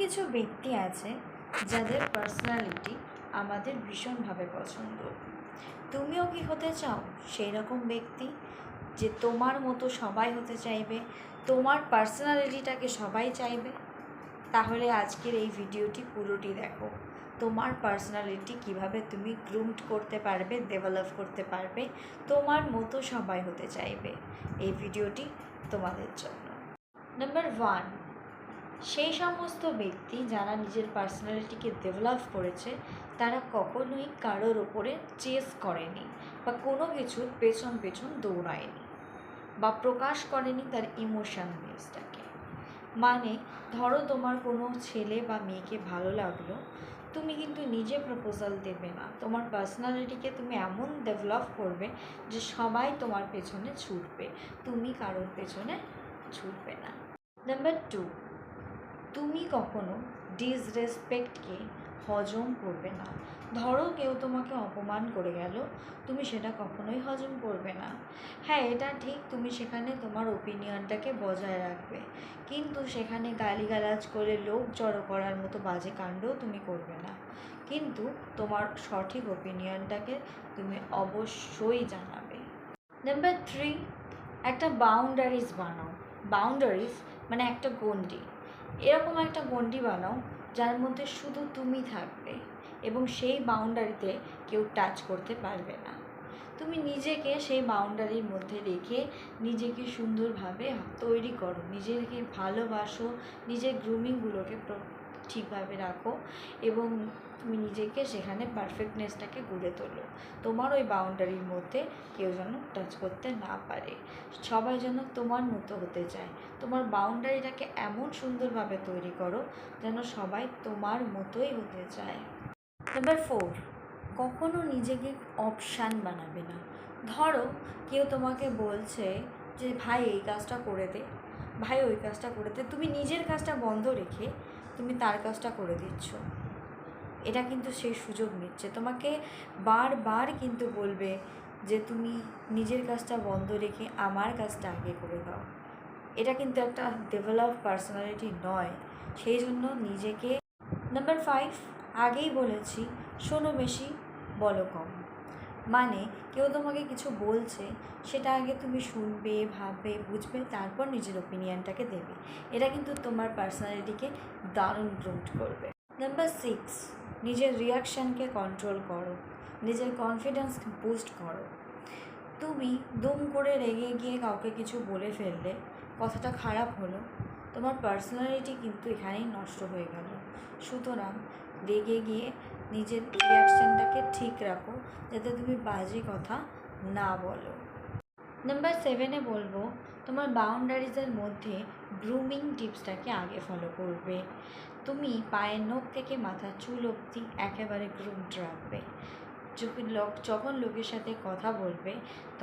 কিছু ব্যক্তি আছে যাদের পার্সোনালিটি আমাদের ভীষণভাবে পছন্দ। তুমিও কি হতে চাও সেই রকম ব্যক্তি যে তোমার মতো সবাই হতে চাইবে, তোমার পার্সোনালিটিটাকে সবাই চাইবে? তাহলে আজকের এই ভিডিওটি পুরোটি দেখো। তোমার পার্সোনালিটি কিভাবে তুমি গ্রুমড করতে পারবে, ডেভেলপ করতে পারবে, তোমার মতো সবাই হতে চাইবে। এই ভিডিওটি তোমাদের জন্য। নাম্বার 1, সেই সমস্ত ব্যক্তি যারা নিজের পার্সোনালিটিকে ডেভেলপ করেছে তারা কখনোই কারোর ওপরে চেস করেনি বা কোনো কিছুর পেছন পেছন দৌড়ায়নি বা প্রকাশ করেনি তার ইমোশনসটাকে। মানে ধরো তোমার কোনো ছেলে বা মেয়েকে ভালো লাগলো, তুমি কিন্তু নিজে প্রপোজাল দেবে না, তোমার পার্সোনালিটিকে তুমি এমন ডেভেলপ করবে যে সবাই তোমার পেছনে ছুটবে, তুমি কারোর পেছনে ছুটবে না। নাম্বার 2, তুমি কখনো ডিসরেসপেক্টকে হজম করবে না। ধরো কেউ তোমাকে অপমান করে গেল, তুমি সেটা কখনোই হজম করবে না। হ্যাঁ, এটা ঠিক, তুমি সেখানে তোমার ওপিনিয়নটাকে বজায় রাখবে, কিন্তু সেখানে গালিগালাজ করে লোক জড়ো করার মতো বাজে কাণ্ডও তুমি করবে না, কিন্তু তোমার সঠিক ওপিনিয়নটাকে তুমি অবশ্যই জানাবে। নাম্বার 3, একটা বাউন্ডারিজ বানাও। বাউন্ডারিজ মানে একটা গণ্ডি। এরকম একটা গণ্ডি বানাও যার মধ্যে শুধু তুমি থাকবে এবং সেই বাউন্ডারিতে কেউ টাচ করতে পারবে না। তুমি নিজেকে সেই বাউন্ডারির মধ্যে রেখে নিজেকে সুন্দরভাবে তৈরি করো, নিজেকে ভালোবাসো, নিজের গ্রুমিংগুলোকে ঠিকভাবে রাখো এবং তুমি নিজেকে সেখানে পারফেক্টনেসটাকে গড়ে তোলো। তোমার ওই বাউন্ডারির মধ্যে কেউ যেন টাচ করতে না পারে, সবাই যেন তোমার মতো হতে চায়। তোমার বাউন্ডারিটাকে এমন সুন্দরভাবে তৈরি করো যেন সবাই তোমার মতোই হতে চায়। নাম্বার 4, কখনো নিজেকে অপশান বানাবে না। ধরো কেউ তোমাকে বলছে যে ভাই এই কাজটা করে দে, ভাই ওই কাজটা করে দে, তুমি নিজের কাজটা বন্ধ রেখে তুমি তার কাজটা করে দিচ্ছ, এটা কিন্তু সেই সুযোগ নিচ্ছে। তোমাকে বারবার কিন্তু বলবে যে তুমি নিজের কাজটা বন্ধ রেখে আমার কাজটা আগে করে দাও। এটা কিন্তু একটা ডেভেলপ পার্সোনালিটি নয়, সেই জন্য নিজেকে। নাম্বার 5, আগেই বলেছি, শোনো বেশি বলো কম। মানে কেউ তোমাকে কিছু বলছে, সেটা আগে তুমি শুনবে, ভাববে, বুঝবে, তারপর নিজের ওপিনিয়নটাকে দেবে। এটা কিন্তু তোমার পার্সোনালিটিকে দারুণ গ্রুমড করবে। নাম্বার 6, নিজের রিয়াকশানকে কন্ট্রোল করো, নিজের কনফিডেন্স বুস্ট করো। তুমি দুম করে রেগে গিয়ে কাউকে কিছু বলে ফেললে, কথাটা খারাপ হলো, তোমার পার্সোনালিটি কিন্তু এখানেই নষ্ট হয়ে গেল। সুতরাং রেগে গিয়ে নিজের রিয়াকশানটাকে ঠিক রাখো যাতে তুমি বাজে কথা না বলো। নাম্বার 7-এ বলবো, তোমার বাউন্ডারিজের মধ্যে গ্রুমিং টিপসটাকে আগে ফলো করবে। তুমি পায়ের নখ থেকে মাথার চুল অবধি একেবারে গ্রুমড রাখবে। যখন লোকের সাথে কথা বলবে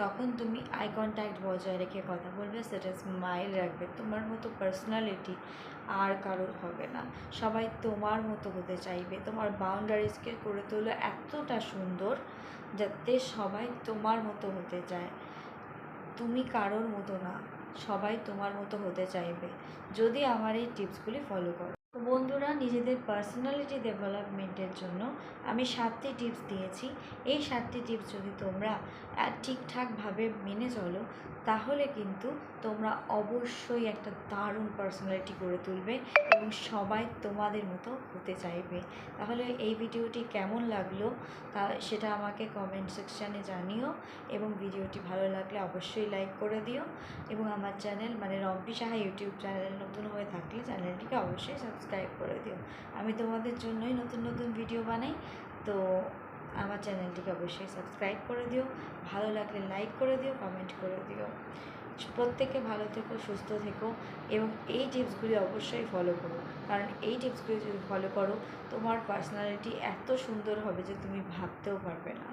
তখন তুমি আই কন্ট্যাক্ট বজায় রেখে কথা বলবে, সেটা স্মাইল রাখবে। তোমার মতো পার্সোনালিটি আর কারোর হবে না, সবাই তোমার মতো হতে চাইবে। তোমার বাউন্ডারিজকে করে তোলো এতটা সুন্দর যাতে সবাই তোমার মতো হতে চায়। তুমি কারোর মতো না, সবাই তোমার মতো হতে চাইবে যদি আমার এই টিপসগুলি ফলো করো। তো বন্ধুরা, নিজেদের পার্সোনালিটি ডেভেলপমেন্টের জন্য আমি 7টি টিপস দিয়েছি। এই 7টি টিপস যদি তোমরা ঠিকঠাকভাবে মেনে চলো তাহলে কিন্তু তোমরা অবশ্যই একটা দারুণ পার্সোনালিটি গড়ে তুলবে এবং সবাই তোমাদের মতো হতে চাইবে। তাহলে এই ভিডিওটি কেমন লাগলো সেটা আমাকে কমেন্ট সেকশানে জানিও এবং ভিডিওটি ভালো লাগলে অবশ্যই লাইক করে দিও এবং আমার চ্যানেল মানে রম্পি সাহা ইউটিউব চ্যানেল নতুন হয়ে থাকলে চ্যানেলটিকে অবশ্যই সাবস্ক্রাইব করে দিও। আমি তোমাদের জন্যই নতুন নতুন ভিডিও বানাই, তো আমার চ্যানেলটিকে অবশ্যই সাবস্ক্রাইব করে দিও, ভালো লাগলে লাইক করে দিও, কমেন্ট করে দিও। প্রত্যেকে ভালো থেকো, সুস্থ থেকো এবং এই টিপসগুলি অবশ্যই ফলো করো, কারণ এই টিপসগুলি যদি ফলো করো তোমার পার্সোনালিটি এত সুন্দর হবে যে তুমি ভাবতেও পারবে না।